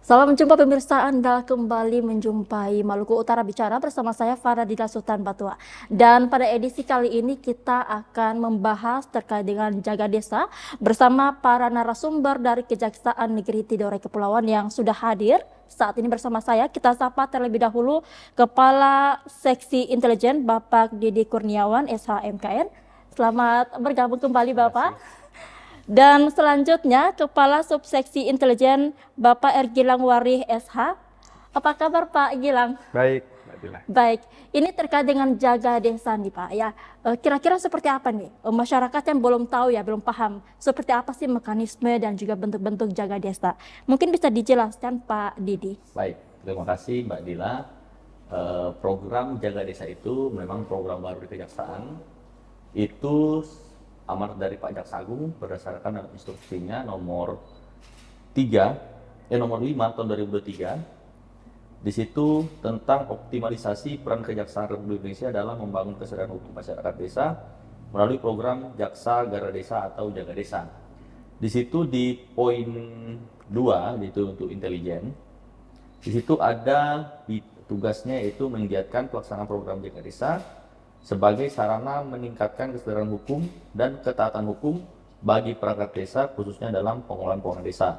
Salam jumpa pemirsa, Anda kembali menjumpai Maluku Utara Bicara bersama saya Faradila Sultan Batua. Dan pada edisi kali ini kita akan membahas terkait dengan jaga desa bersama para narasumber dari Kejaksaan Negeri Tidore Kepulauan yang sudah hadir saat ini bersama saya. Kita sapa terlebih dahulu Kepala Seksi Intelijen Bapak Didi Kurniawan SHMKN. Selamat bergabung kembali Bapak. Dan selanjutnya Kepala Subseksi Intelijen Bapak R. Gilang Warih SH. Apa kabar Pak Gilang? Baik, Mbak Dila. Baik, ini terkait dengan jaga desa nih Pak ya. Kira-kira seperti apa nih masyarakat yang belum tahu ya, belum paham seperti apa sih mekanisme dan juga bentuk-bentuk jaga desa. Mungkin bisa dijelaskan Pak Didi. Baik, terima kasih Mbak Dila. Program Jaga Desa itu memang program baru di Kejaksaan. Itu amanat dari Pak Jaksa Agung berdasarkan dalam instruksinya nomor 5 tahun 2023. Di situ tentang optimalisasi peran Kejaksaan Republik Indonesia dalam membangun kesadaran hukum masyarakat desa melalui program Jaksa Gara Desa atau Jaga Desa. Di situ di poin 2 itu untuk intelijen. Di situ ada tugasnya yaitu menggiatkan pelaksanaan program Jaga Desa sebagai sarana meningkatkan kesadaran hukum dan ketaatan hukum bagi perangkat desa khususnya dalam pengelolaan keuangan desa.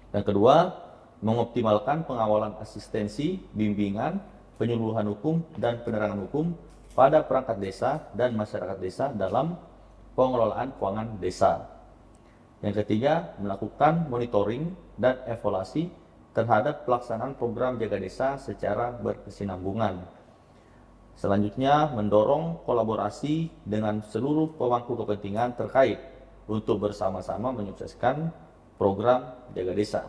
Dan kedua, mengoptimalkan pengawalan asistensi, bimbingan, penyuluhan hukum dan penerangan hukum pada perangkat desa dan masyarakat desa dalam pengelolaan keuangan desa. Yang ketiga, melakukan monitoring dan evaluasi terhadap pelaksanaan program Jaga Desa secara berkesinambungan. Selanjutnya, mendorong kolaborasi dengan seluruh pemangku kepentingan terkait untuk bersama-sama menyukseskan program Jaga Desa.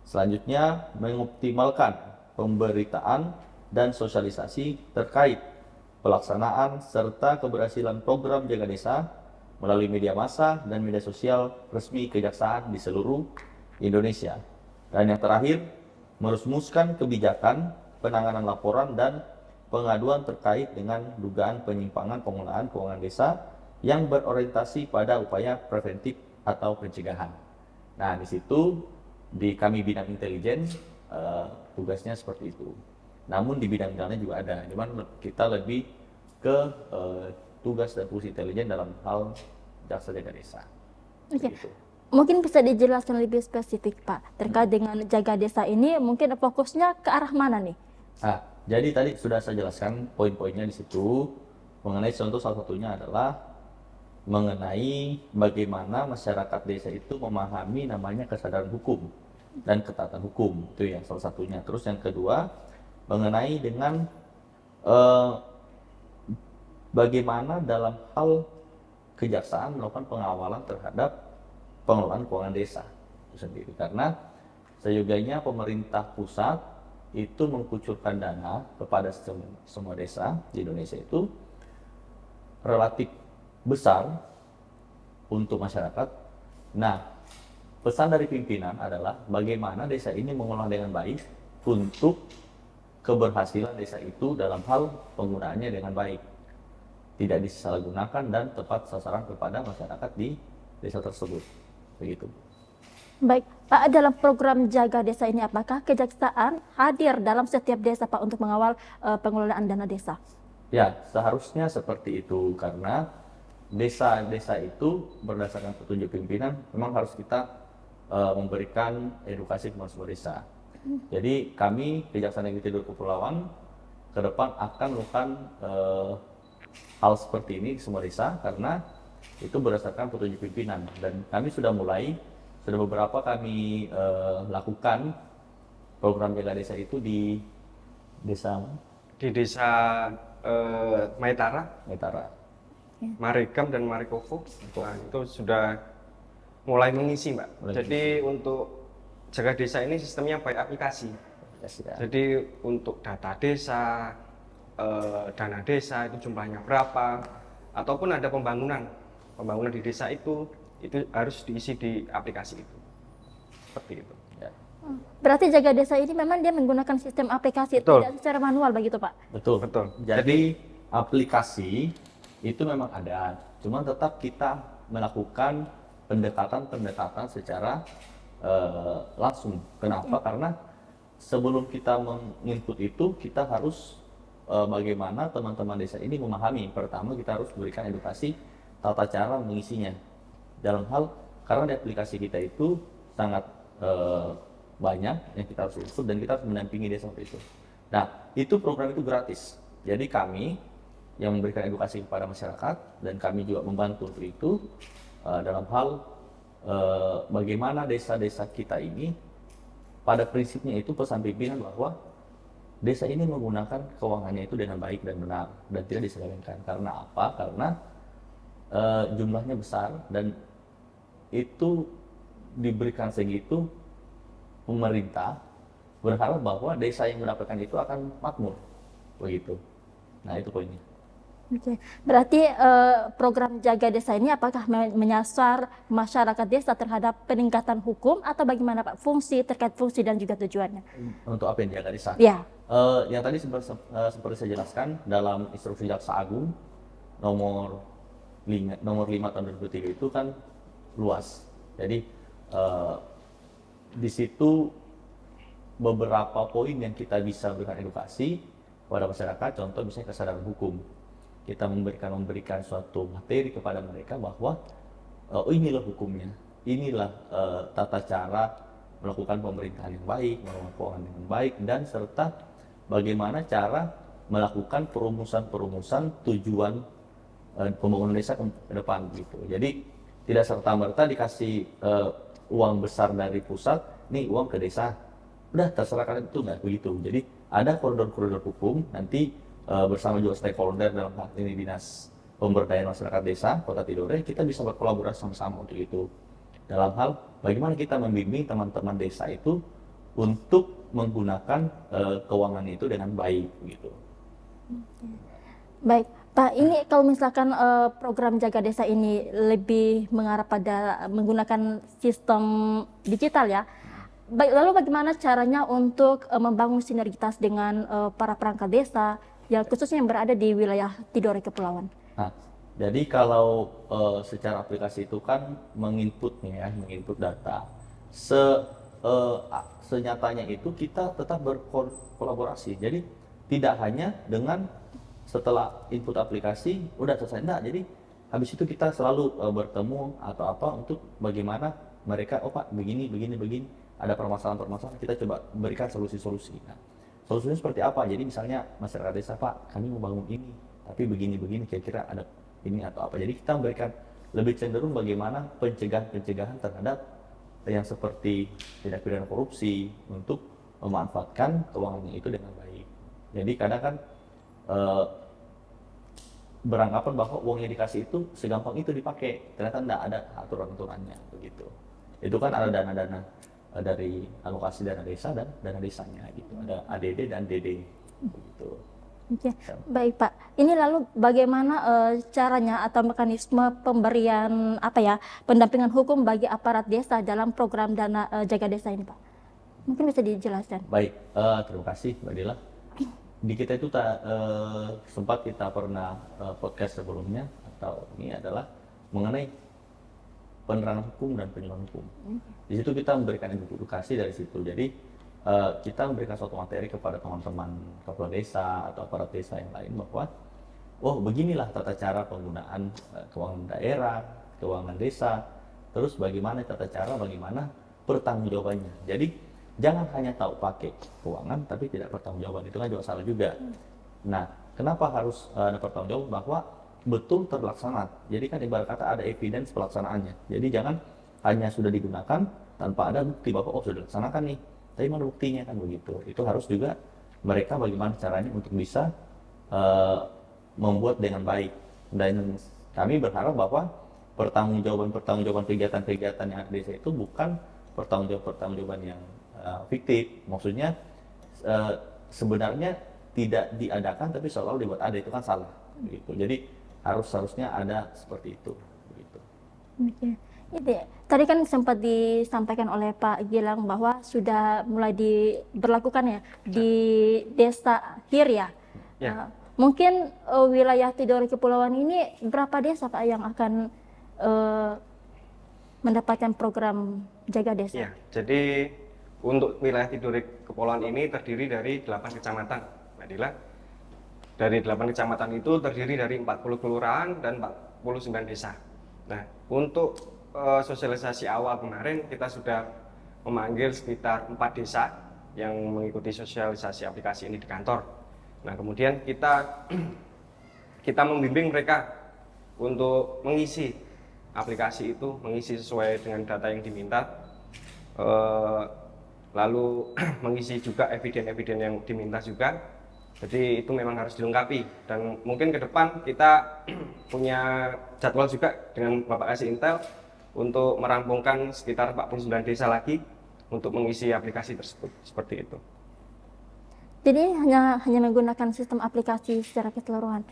Selanjutnya, mengoptimalkan pemberitaan dan sosialisasi terkait pelaksanaan serta keberhasilan program Jaga Desa melalui media massa dan media sosial resmi Kejaksaan di seluruh Indonesia. Dan yang terakhir, merumuskan kebijakan penanganan laporan dan pengaduan terkait dengan dugaan penyimpangan penggunaan keuangan desa yang berorientasi pada upaya preventif atau pencegahan. Nah, di situ di kami bidang intelijen tugasnya seperti itu. Namun di bidang lainnya juga ada, cuman kita lebih ke tugas dan fungsi intelijen dalam hal jaksa jaga desa. Oke. Mungkin bisa dijelaskan lebih spesifik Pak terkait dengan jaga desa ini, mungkin fokusnya ke arah mana nih? Jadi tadi sudah saya jelaskan poin-poinnya di situ mengenai contoh salah satunya adalah mengenai bagaimana masyarakat desa itu memahami namanya kesadaran hukum dan ketaatan hukum, itu yang salah satunya. Terus yang kedua mengenai dengan bagaimana dalam hal kejaksaan melakukan pengawalan terhadap pengelolaan keuangan desa itu sendiri, karena seyogianya pemerintah pusat itu mengkucurkan dana kepada semua desa di Indonesia itu relatif besar untuk masyarakat. Nah, pesan dari pimpinan adalah bagaimana desa ini mengelola dengan baik untuk keberhasilan desa itu dalam hal penggunaannya dengan baik, tidak disalahgunakan dan tepat sasaran kepada masyarakat di desa tersebut. Begitu. Baik, Pak, dalam program Jaga Desa ini apakah Kejaksaan hadir dalam setiap desa Pak untuk mengawal pengelolaan dana desa? Ya, seharusnya seperti itu karena desa-desa itu berdasarkan petunjuk pimpinan memang harus kita memberikan edukasi kepada semua desa. Jadi kami Kejaksaan Negeri Tidore Kepulauan ke depan akan melakukan hal seperti ini di semua desa karena itu berdasarkan petunjuk pimpinan dan kami sudah beberapa kami lakukan program Jaga Desa itu di desa Maitara, Ya. Marigam dan Marikovo. Nah, itu sudah mulai mengisi, Mbak. Jadi untuk Jaga Desa ini sistemnya by aplikasi. Ya. Jadi untuk data desa, dana desa itu jumlahnya berapa, ataupun ada pembangunan di desa itu harus diisi di aplikasi itu. Seperti itu. Ya. Berarti Jaga Desa ini memang dia menggunakan sistem aplikasi, Betul. tidak secara manual begitu Pak? Betul. Betul. Jadi aplikasi itu memang ada, cuman tetap kita melakukan pendekatan secara langsung. Kenapa? Karena sebelum kita menginput itu, kita harus bagaimana teman-teman desa ini memahami. Pertama, kita harus berikan edukasi tata cara mengisinya. Dalam hal, karena di aplikasi kita itu sangat banyak yang kita harus input dan kita harus mendampingi desa untuk itu. Nah, itu program itu gratis. Jadi kami yang memberikan edukasi kepada masyarakat dan kami juga membantu untuk itu dalam hal bagaimana desa-desa kita ini pada prinsipnya itu pesan pimpinan bahwa desa ini menggunakan keuangannya itu dengan baik dan benar dan tidak diselewengkan. Karena apa? Karena jumlahnya besar dan itu diberikan segitu, pemerintah berharap bahwa desa yang mendapatkan itu akan makmur, begitu. Nah, itu poinnya. Oke, berarti program Jaga Desa ini apakah menyasar masyarakat desa terhadap peningkatan hukum atau bagaimana Pak? Terkait fungsi dan juga tujuannya. Untuk apa yang jaga desa? Ya, Yang tadi seperti saya jelaskan dalam instruksi Jaksa Agung nomor 5 tahun 2003 itu kan luas. Jadi di situ beberapa poin yang kita bisa berikan edukasi kepada masyarakat, contoh misalnya kesadaran hukum. Kita memberikan suatu materi kepada mereka bahwa oh inilah hukumnya, inilah tata cara melakukan pemerintahan yang baik, melakukan keuangan dengan baik, dan serta bagaimana cara melakukan perumusan tujuan pembangunan desa ke depan gitu. Jadi tidak serta-merta dikasih uang besar dari pusat, nih uang ke desa, udah terserah kalian, itu nggak begitu. Jadi ada koridor-koridor hukum nanti bersama juga stakeholder dalam hal ini Dinas Pemberdayaan Masyarakat Desa Kota Tidore, kita bisa berkolaborasi sama-sama untuk itu. Dalam hal bagaimana kita membimbing teman-teman desa itu untuk menggunakan keuangan itu dengan baik gitu. baik. Pak, ini kalau misalkan program Jaga Desa ini lebih mengarah pada menggunakan sistem digital ya. Baik, lalu bagaimana caranya untuk membangun sinergitas dengan para perangkat desa, ya khususnya yang berada di wilayah Tidore Kepulauan? Nah, jadi kalau secara aplikasi itu kan menginput data. Senyatanya itu kita tetap berkolaborasi. Jadi tidak hanya dengan setelah input aplikasi udah selesai, enggak. Jadi habis itu kita selalu bertemu atau apa untuk bagaimana mereka, oh Pak begini ada permasalahan-permasalahan, kita coba berikan solusi-solusi. Nah, solusinya seperti apa? Jadi misalnya masyarakat desa, Pak kami mau bangun ini tapi begini kira-kira ada ini atau apa. Jadi kita memberikan lebih cenderung bagaimana pencegahan terhadap yang seperti tindak pidana korupsi untuk memanfaatkan keuangannya itu dengan baik. Jadi kadang kan beranggapan bahwa uang yang dikasih itu segampang itu dipakai, ternyata tidak ada aturan-aturannya begitu. Itu kan ada dana-dana dari alokasi dana desa dan dana desanya gitu, ada ADD dan DD begitu. Oke, baik Pak. Ini lalu bagaimana caranya atau mekanisme pemberian pendampingan hukum bagi aparat desa dalam program dana Jaga Desa ini Pak? Mungkin bisa dijelaskan. Baik, terima kasih Mbak Dila. Di kita itu sempat kita pernah podcast sebelumnya atau ini adalah mengenai penerangan hukum dan penyuluhan hukum. Di situ kita memberikan edukasi dari situ. Jadi kita memberikan suatu materi kepada teman-teman kepala desa atau aparat desa yang lain bahwa oh beginilah tata cara penggunaan keuangan daerah, keuangan desa, terus bagaimana tata cara bagaimana pertanggungjawabannya. Jadi jangan hanya tahu pakai keuangan tapi tidak pertanggungjawaban, itu kan juga salah juga. Nah, kenapa harus ada pertanggungjawaban bahwa betul terlaksana. Jadi kan ibarat kata ada evidence pelaksanaannya. Jadi jangan hanya sudah digunakan tanpa ada bukti bahwa oh sudah dilaksanakan nih. Tapi mana buktinya kan begitu. Itu harus juga mereka bagaimana caranya untuk bisa membuat dengan baik. Dan kami berharap bahwa pertanggungjawaban kegiatan-kegiatan yang ada di desa itu bukan pertanggungjawaban yang fiktif. Maksudnya sebenarnya tidak diadakan tapi selalu dibuat ada, itu kan salah gitu. Jadi harusnya ada seperti itu begitu. Oke. Tadi kan sempat disampaikan oleh Pak Gilang bahwa sudah mulai diberlakukan ya di Desa Hir ya. Ya. Mungkin wilayah Tidore Kepulauan ini berapa desa Pak yang akan mendapatkan program Jaga Desa? Iya, jadi untuk wilayah Tidore Kepulauan ini terdiri dari 8 kecamatan, Mbak Dila. Dari 8 kecamatan itu terdiri dari 40 kelurahan dan 49 desa. Nah, untuk sosialisasi awal kemarin kita sudah memanggil sekitar 4 desa yang mengikuti sosialisasi aplikasi ini di kantor. Nah, kemudian kita membimbing mereka untuk mengisi aplikasi itu, mengisi sesuai dengan data yang diminta, lalu mengisi juga eviden-eviden yang diminta juga. Jadi itu memang harus dilengkapi, dan mungkin ke depan kita punya jadwal juga dengan Bapak Kasih Intel untuk merampungkan sekitar 49 desa lagi untuk mengisi aplikasi tersebut, seperti itu. Jadi hanya menggunakan sistem aplikasi secara keseluruhan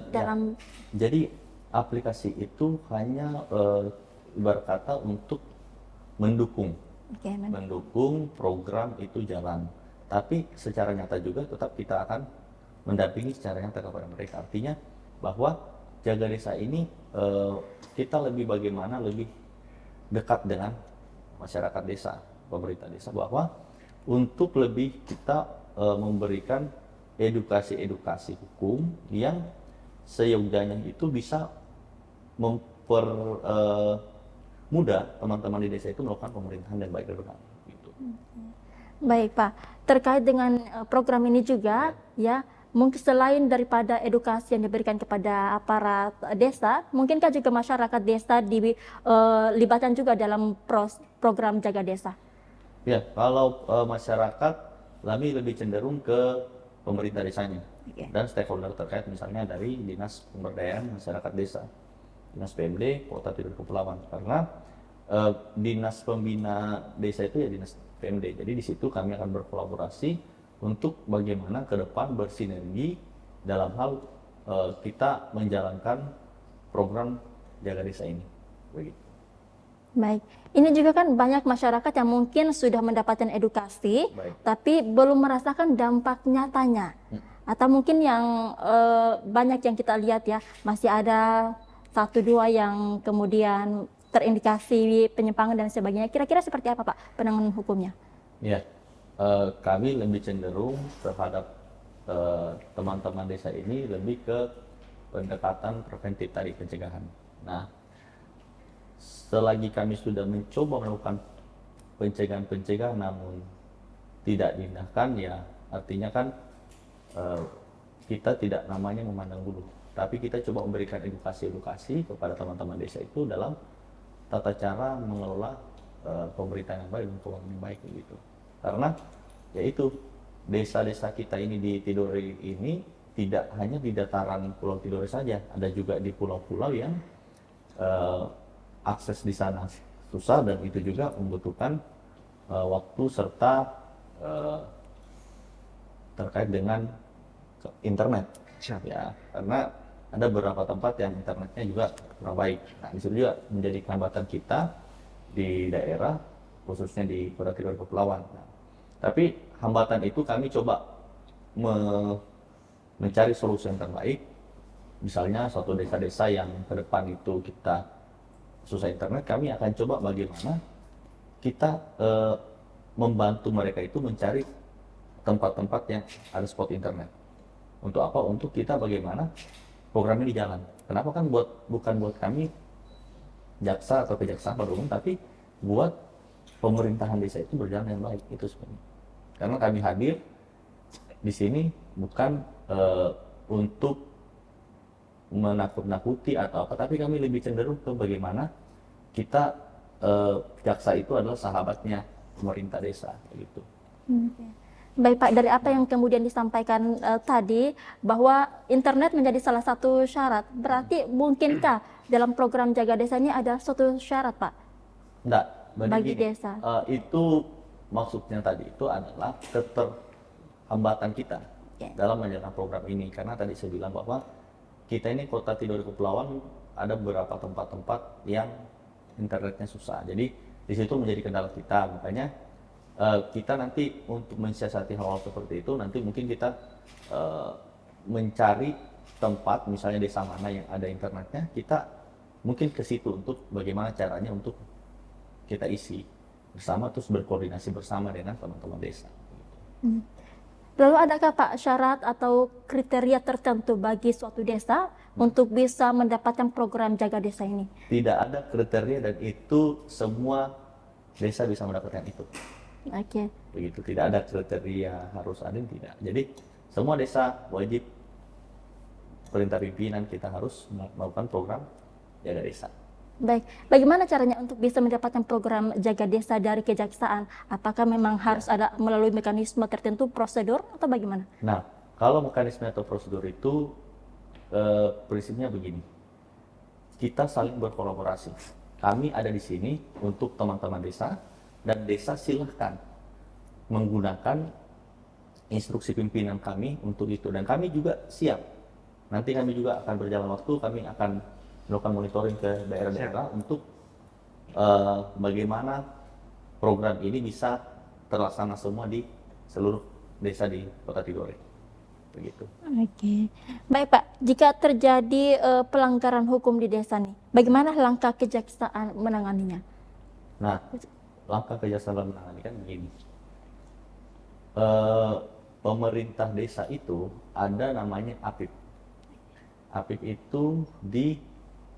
dalam Jadi aplikasi itu hanya ibarat kata untuk mendukung program itu jalan. Tapi secara nyata juga tetap kita akan mendampingi secara nyata kepada mereka. Artinya bahwa Jaga Desa ini kita lebih dekat dengan masyarakat desa, pemerintah desa, bahwa untuk lebih kita memberikan edukasi hukum yang seyogyanya itu bisa mempermudah teman-teman di desa itu melakukan pemerintahan yang baik dan benar. Gitu. Baik Pak, terkait dengan program ini juga ya, mungkin selain daripada edukasi yang diberikan kepada aparat desa, mungkinkah juga masyarakat desa dilibatkan juga dalam program Jaga Desa? Ya, kalau masyarakat kami lebih cenderung ke pemerintah desanya dan stakeholder terkait, misalnya dari Dinas Pemberdayaan Masyarakat Desa, Dinas PMD Kota Tidore Kepulauan, karena Dinas Pembina Desa itu ya Dinas PMD. Jadi di situ kami akan berkolaborasi untuk bagaimana ke depan bersinergi dalam hal kita menjalankan program Jaga Desa ini. Begitu. Baik, ini juga kan banyak masyarakat yang mungkin sudah mendapatkan edukasi, tapi belum merasakan dampak nyatanya. Atau mungkin yang banyak yang kita lihat ya, masih ada 1-2 yang kemudian terindikasi penyimpangan dan sebagainya. Kira-kira seperti apa Pak penanganan hukumnya? Ya, kami lebih cenderung terhadap teman-teman desa ini lebih ke pendekatan preventif tadi, pencegahan. Nah, selagi kami sudah mencoba melakukan pencegahan namun tidak diindahkan, ya artinya kan kita tidak namanya memandang bulu, tapi kita coba memberikan edukasi kepada teman-teman desa itu dalam tata cara mengelola pemerintahan yang baik dan keuangan yang baik gitu. Karena yaitu desa-desa kita ini di Tidore ini tidak hanya di dataran Pulau Tidore saja, ada juga di pulau-pulau yang akses di sana susah, dan itu juga membutuhkan waktu serta terkait dengan internet. Ya, karena ada beberapa tempat yang internetnya juga kurang baik. Nah, di situ juga menjadi hambatan kita di daerah, khususnya di Kota Tidore Kepulauan. Nah, tapi hambatan itu kami coba mencari solusi yang terbaik. Misalnya suatu desa-desa yang ke depan itu kita susah internet, kami akan coba bagaimana kita membantu mereka itu mencari tempat-tempat yang ada spot internet. Untuk apa? Untuk kita bagaimana program ini jalan. Kenapa? Kan bukan buat kami jaksa atau kejaksaan pada umum, tapi buat pemerintahan desa itu berjalan yang baik, itu sebenarnya. Karena kami hadir di sini bukan untuk menakut-nakuti atau apa, tapi kami lebih cenderung ke bagaimana kita jaksa itu adalah sahabatnya pemerintah desa, gitu. Baik Pak, dari apa yang kemudian disampaikan tadi bahwa internet menjadi salah satu syarat, berarti mungkinkah dalam program Jaga Desa ini ada suatu syarat Pak? Enggak, bagi gini, desa. Itu maksudnya tadi itu adalah keterhambatan kita dalam menjalankan program ini, karena tadi saya bilang bahwa kita ini Kota Tidore Kepulauan ada beberapa tempat-tempat yang internetnya susah, jadi di situ menjadi kendala kita. Makanya kita nanti untuk mensiasati hal-hal seperti itu, nanti mungkin kita mencari tempat, misalnya desa mana yang ada internetnya, kita mungkin ke situ untuk bagaimana caranya untuk kita isi bersama, terus berkoordinasi bersama dengan teman-teman desa. Lalu adakah Pak syarat atau kriteria tertentu bagi suatu desa untuk bisa mendapatkan program Jaga Desa ini? Tidak ada kriteria dan itu semua desa bisa mendapatkan itu. Oke. Begitu, tidak ada kriteria harus ada, tidak. Jadi semua desa wajib, perintah pimpinan kita harus melakukan program Jaga Desa. Baik, bagaimana caranya untuk bisa mendapatkan program Jaga Desa dari Kejaksaan? Apakah memang harus ada melalui mekanisme tertentu, prosedur, atau bagaimana? Nah, kalau mekanisme atau prosedur itu prinsipnya begini, kita saling berkolaborasi. Kami ada di sini untuk teman-teman desa, dan desa silahkan menggunakan instruksi pimpinan kami untuk itu, dan kami juga siap. Nanti kami juga akan berjalan waktu, kami akan melakukan monitoring ke daerah-daerah untuk bagaimana program ini bisa terlaksana semua di seluruh desa di Kota Tidore. Begitu. Oke, baik Pak. Jika terjadi pelanggaran hukum di desa nih, bagaimana langkah Kejaksaan menanganinya? Nah, langkah Kejaksaan menangani kan begini. Pemerintah desa itu ada namanya APIP. APIP itu di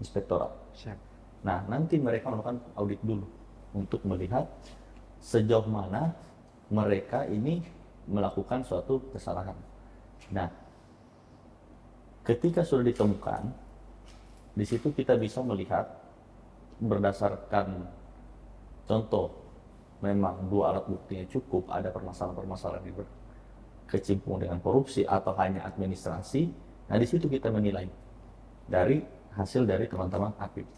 inspektorat. Siap. Nah, nanti mereka melakukan audit dulu untuk melihat sejauh mana mereka ini melakukan suatu kesalahan. Nah, ketika sudah ditemukan, di situ kita bisa melihat berdasarkan contoh, memang dua alat buktinya cukup, ada permasalahan-permasalahan yang berkecimpung dengan korupsi atau hanya administrasi. Nah, di situ kita menilai dari hasil dari teman-teman APIP.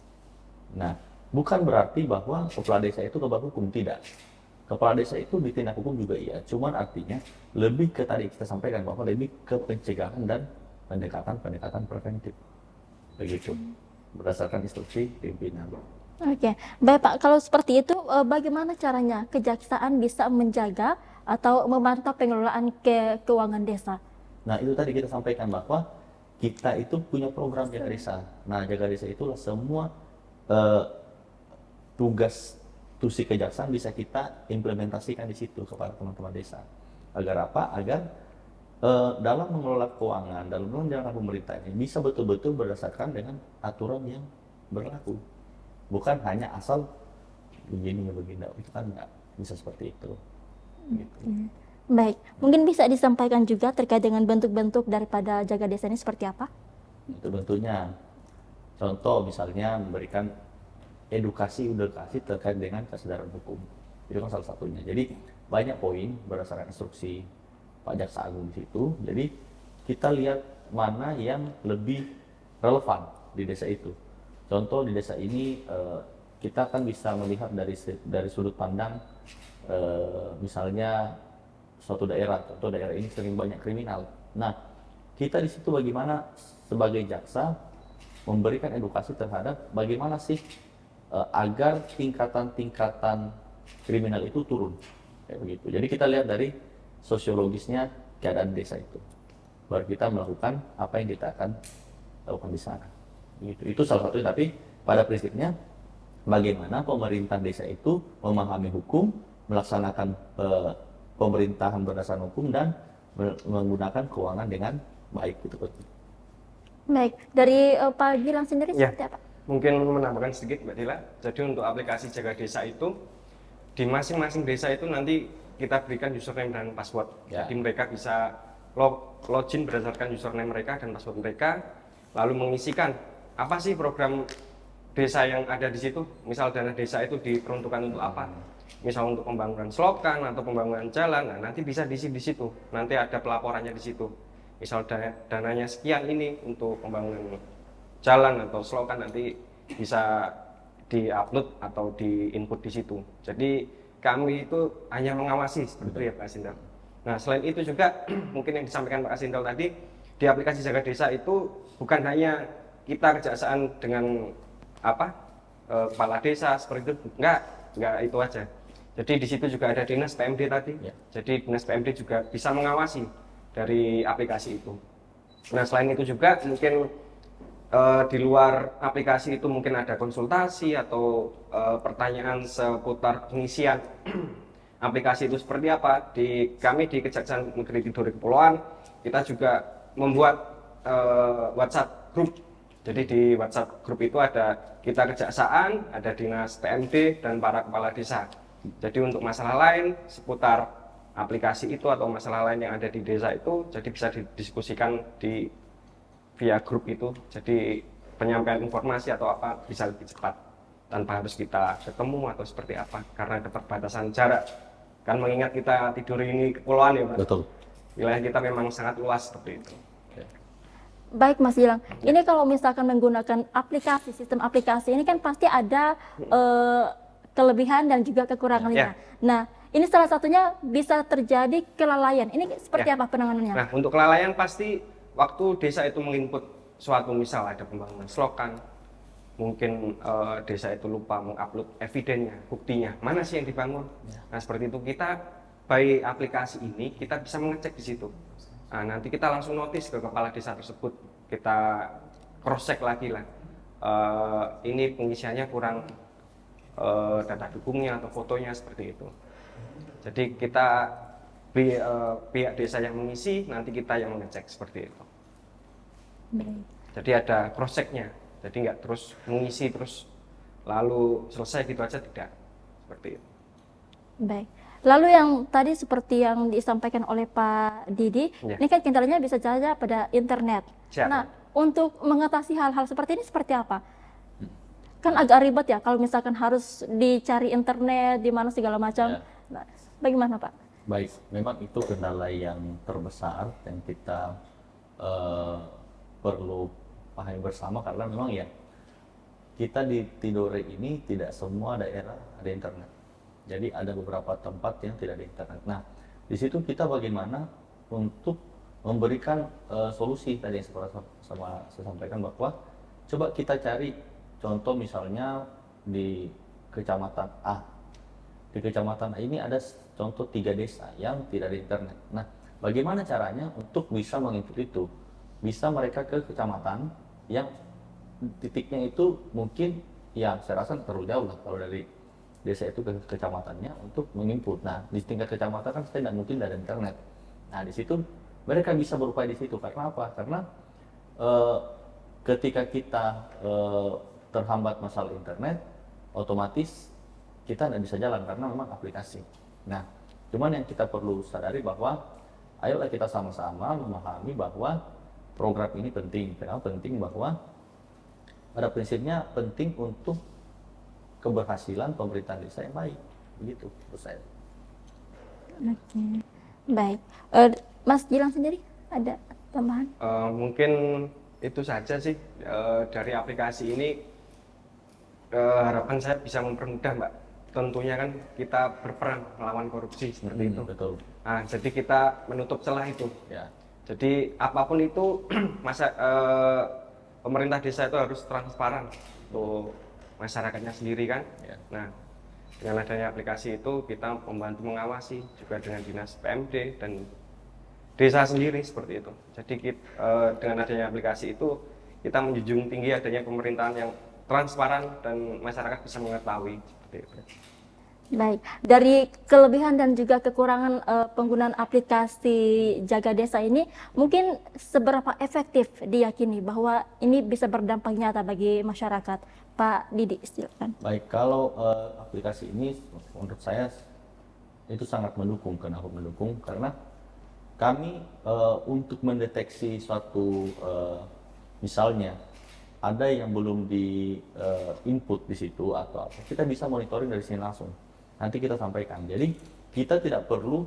Nah, bukan berarti bahwa kepala desa itu kebal hukum, tidak. Kepala desa itu ditindak hukum juga iya, cuman artinya lebih ke tadi kita sampaikan bahwa lebih ke pencegahan dan pendekatan preventif. Begitu, berdasarkan instruksi pimpinan. Oke, baik Pak. Kalau seperti itu, bagaimana caranya Kejaksaan bisa menjaga atau memantau pengelolaan keuangan desa? Nah, itu tadi kita sampaikan bahwa kita itu punya program Jaga Desa. Nah, Jaga Desa itulah semua tugas tusi Kejaksaan bisa kita implementasikan di situ kepada teman-teman desa. Agar apa? Agar dalam mengelola keuangan, dalam menjalankan pemerintah ini bisa betul-betul berdasarkan dengan aturan yang berlaku. Bukan hanya asal begini, itu kan nggak bisa seperti itu. Gitu. Baik, mungkin bisa disampaikan juga terkait dengan bentuk-bentuk daripada Jaga Desa ini seperti apa? Itu bentuknya. Contoh misalnya memberikan edukasi terkait dengan kesadaran hukum. Itu kan salah satunya. Jadi banyak poin berdasarkan instruksi Pak Jaksa Agung di situ. Jadi kita lihat mana yang lebih relevan di desa itu. Contoh di desa ini kita kan bisa melihat dari sudut pandang misalnya suatu daerah, contoh daerah ini sering banyak kriminal. Nah, kita di situ bagaimana sebagai jaksa memberikan edukasi terhadap bagaimana sih agar tingkatan-tingkatan kriminal itu turun, kayak begitu. Jadi kita lihat dari sosiologisnya keadaan desa itu, baru kita melakukan apa yang kita akan lakukan di sana. Gitu. Itu salah satu. Tapi pada prinsipnya bagaimana pemerintah desa itu memahami hukum, melaksanakan pemerintahan berdasarkan hukum dan menggunakan keuangan dengan baik gitu. Baik, dari Pak Gilang sendiri Ya. seperti apa? Mungkin menambahkan sedikit Mbak Dila. Jadi untuk aplikasi Jaga Desa itu di masing-masing desa itu nanti kita berikan username dan password. Ya. Jadi mereka bisa login berdasarkan username mereka dan password mereka, lalu mengisikan apa sih program desa yang ada di situ. Misal dana desa itu diperuntukkan untuk apa? Misal untuk pembangunan selokan atau pembangunan jalan, nah nanti bisa diisi di situ. Nanti ada pelaporannya di situ. Misal dananya sekian ini untuk pembangunan jalan atau selokan, nanti bisa di-upload atau di-input di situ. Jadi kami itu hanya mengawasi seperti itu ya Pak Asindal. Nah, selain itu juga mungkin yang disampaikan Pak Asindal tadi, di aplikasi Jaga Desa itu bukan hanya kita Kejaksaan dengan kepala desa seperti itu, enggak itu aja. Jadi di situ juga ada dinas PMD tadi. Ya. Jadi dinas PMD juga bisa mengawasi dari aplikasi itu. Nah, selain itu juga mungkin di luar aplikasi itu mungkin ada konsultasi atau pertanyaan seputar pengisian aplikasi itu seperti apa. Kami di Kejaksaan Negeri Tidore Kepulauan kita juga membuat WhatsApp group. Jadi di WhatsApp group itu ada kita kejaksaan, ada dinas PMD dan para kepala desa. Jadi untuk masalah lain seputar aplikasi itu atau masalah lain yang ada di desa itu jadi bisa didiskusikan via grup itu. Jadi penyampaian informasi atau apa bisa lebih cepat tanpa harus kita ketemu atau seperti apa karena keterbatasan jarak. Kan mengingat kita tidur ini kepulauan ya Pak. Betul. Wilayah kita memang sangat luas seperti itu. Baik Mas Gilang, ini kalau misalkan menggunakan aplikasi, sistem aplikasi ini kan pasti ada kelebihan dan juga kekurangannya. Nah, ini salah satunya bisa terjadi kelalaian. Ini seperti apa penanganannya? Nah, untuk kelalaian pasti waktu desa itu menginput suatu misal ada pembangunan selokan, mungkin desa itu lupa mengupload evidennya, buktinya, mana sih yang dibangun. Nah, seperti itu kita by aplikasi ini kita bisa mengecek di situ. Nah, nanti kita langsung notis ke kepala desa tersebut, kita cross check lagi lah. Ini pengisiannya kurang data dukungnya atau fotonya seperti itu. Jadi kita pihak desa yang mengisi, nanti kita yang mengecek seperti itu. Jadi ada cross checknya. Jadi nggak terus mengisi terus lalu selesai gitu aja, tidak seperti itu. Baik. Lalu yang tadi seperti yang disampaikan oleh Pak Didi, ini kan kendalanya bisa saja pada internet. Nah, untuk mengatasi hal-hal seperti ini seperti apa? Kan agak ribet ya kalau misalkan harus dicari internet di mana segala macam. Nah, bagaimana Pak? Baik, memang itu kendala yang terbesar yang kita perlu pahami bersama karena memang ya kita di Tidore ini tidak semua daerah ada internet. Jadi ada beberapa tempat yang tidak ada internet. Nah, di situ kita bagaimana untuk memberikan solusi tadi yang saya sampaikan bahwa coba kita cari contoh misalnya di kecamatan A. Di kecamatan A ini ada contoh 3 desa yang tidak ada internet. Nah, bagaimana caranya untuk bisa menginput itu? Bisa mereka ke kecamatan yang titiknya itu mungkin ya saya rasa terlalu jauh lah kalau dari desa itu ke kecamatannya untuk menginput. Nah, di tingkat kecamatan kan saya tidak mungkin ada internet. Nah, di situ mereka bisa berupaya di situ. Karena apa? Karena ketika kita terhambat masalah internet, otomatis kita tidak bisa jalan karena memang aplikasi. Nah, cuman yang kita perlu sadari bahwa ayolah kita sama-sama memahami bahwa program ini penting. Kenapa penting? Bahwa pada prinsipnya penting untuk keberhasilan pemerintahan desa yang baik, begitu menurut saya. Oke, baik. Mas Gilang sendiri ada tambahan? Mungkin itu saja sih dari aplikasi ini. Harapan saya bisa mempermudah Mbak. Tentunya kan kita berperan melawan korupsi seperti itu. Betul. Nah, jadi kita menutup celah itu. Ya. Jadi apapun itu pemerintah desa itu harus transparan untuk masyarakatnya sendiri kan. Nah, dengan adanya aplikasi itu kita membantu mengawasi juga dengan dinas PMD dan desa sendiri seperti itu. Jadi dengan adanya aplikasi itu kita menjunjung tinggi adanya pemerintahan yang transparan dan masyarakat bisa mengetahui seperti itu. Baik, dari kelebihan dan juga kekurangan penggunaan aplikasi Jaga Desa ini, mungkin seberapa efektif diyakini bahwa ini bisa berdampak nyata bagi masyarakat? Pak Didi, silakan. Baik, kalau aplikasi ini menurut saya itu sangat mendukung. Kenapa mendukung? Karena kami untuk mendeteksi suatu misalnya ada yang belum di input di situ atau apa, kita bisa monitoring dari sini langsung. Nanti kita sampaikan. Jadi kita tidak perlu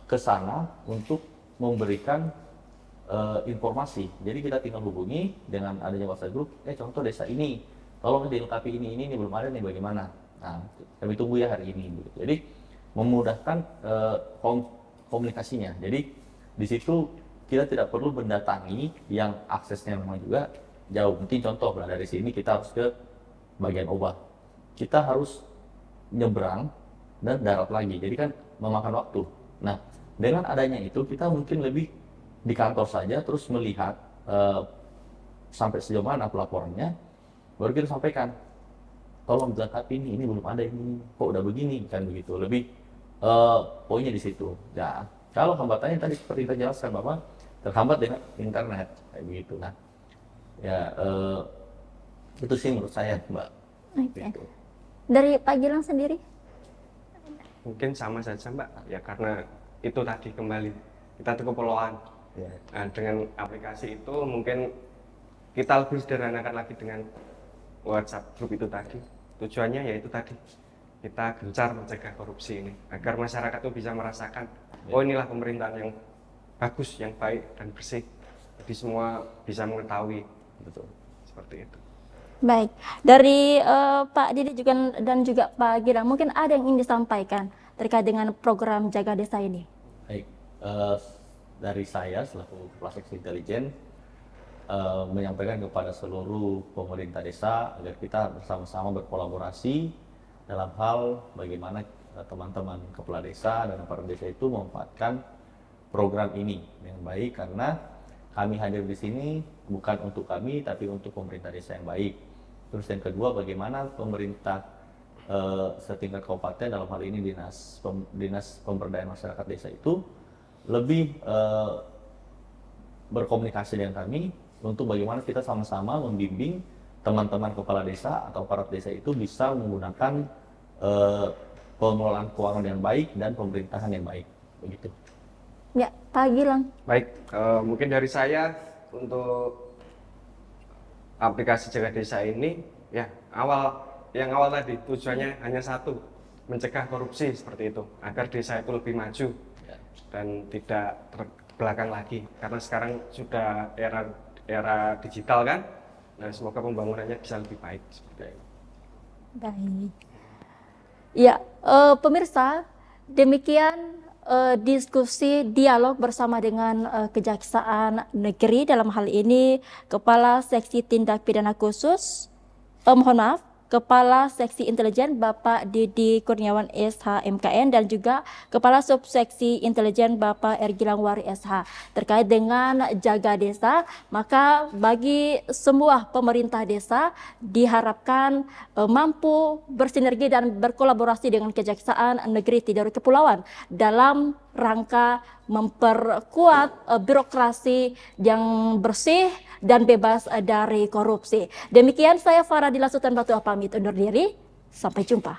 ke sana untuk memberikan informasi. Jadi kita tinggal hubungi dengan adanya WhatsApp group. Contoh desa ini, tolong dilengkapi ini belum ada nih bagaimana. Nah, kami tunggu ya hari ini. Jadi memudahkan komunikasinya. Jadi di situ kita tidak perlu mendatangi yang aksesnya memang juga jauh. Mungkin contoh lah dari sini kita harus ke bagian Obah. Kita harus nyebrang dan darat lagi. Jadi kan memakan waktu. Nah, dengan adanya itu kita mungkin lebih di kantor saja terus melihat sampai sejauh mana pelaporannya, baru kita sampaikan. Tolong dilengkapi ini belum ada ini, kok udah begini, kan begitu. Lebih poinnya di situ. Ya, kalau hambatannya tadi seperti kita jelaskan bahwa terhambat dengan internet, kayak begitu. Nah, ya itu sih menurut saya, Mbak. Oke. Gitu. Dari Pak Gilang sendiri? Mungkin sama saja Mbak, ya karena itu tadi kembali kita itu kepulauan. Ya. Nah, dengan aplikasi itu mungkin kita lebih sederhanakan lagi dengan WhatsApp grup itu tadi. Tujuannya yaitu tadi kita gencar mencegah korupsi ini agar masyarakat itu bisa merasakan oh inilah pemerintahan yang bagus, yang baik dan bersih. Jadi semua bisa mengetahui. Betul. Seperti itu. Baik, dari Pak Didi juga dan juga Pak Gilang, mungkin ada yang ingin disampaikan terkait dengan program Jaga Desa ini. Baik, dari saya selaku Kepala Seksi Intelijen menyampaikan kepada seluruh pemerintah desa agar kita bersama-sama berkolaborasi dalam hal bagaimana teman-teman kepala desa dan aparat desa itu memanfaatkan program ini dengan baik, karena kami hadir di sini bukan untuk kami tapi untuk pemerintah desa yang baik. Terus yang kedua, bagaimana pemerintah setingkat kabupaten, dalam hal ini dinas pemberdayaan masyarakat desa itu lebih berkomunikasi dengan kami untuk bagaimana kita sama-sama membimbing teman-teman kepala desa atau aparat desa itu bisa menggunakan pengelolaan keuangan yang baik dan pemerintahan yang baik, begitu. Ya, Pak Gilang. Baik, mungkin dari saya untuk aplikasi Jaga Desa ini, ya yang awal tadi tujuannya hanya satu, mencegah korupsi seperti itu, agar desa itu lebih maju dan tidak terbelakang lagi. Karena sekarang sudah era digital kan, nah semoga pembangunannya bisa lebih baik seperti itu. Baik. Ya, pemirsa, demikian diskusi dialog bersama dengan Kejaksaan Negeri, dalam hal ini Kepala Seksi Tindak Pidana Khusus, mohon maaf, Kepala Seksi Intelijen Bapak Didi Kurniawan SH MKN, dan juga Kepala Subseksi Intelijen Bapak R. Gilangwari SH terkait dengan Jaga Desa. Maka bagi semua pemerintah desa diharapkan mampu bersinergi dan berkolaborasi dengan Kejaksaan Negeri Tidore Kepulauan dalam rangka memperkuat birokrasi yang bersih dan bebas dari korupsi. Demikian saya Faradila Sultan Batuah pamit undur diri. Sampai jumpa.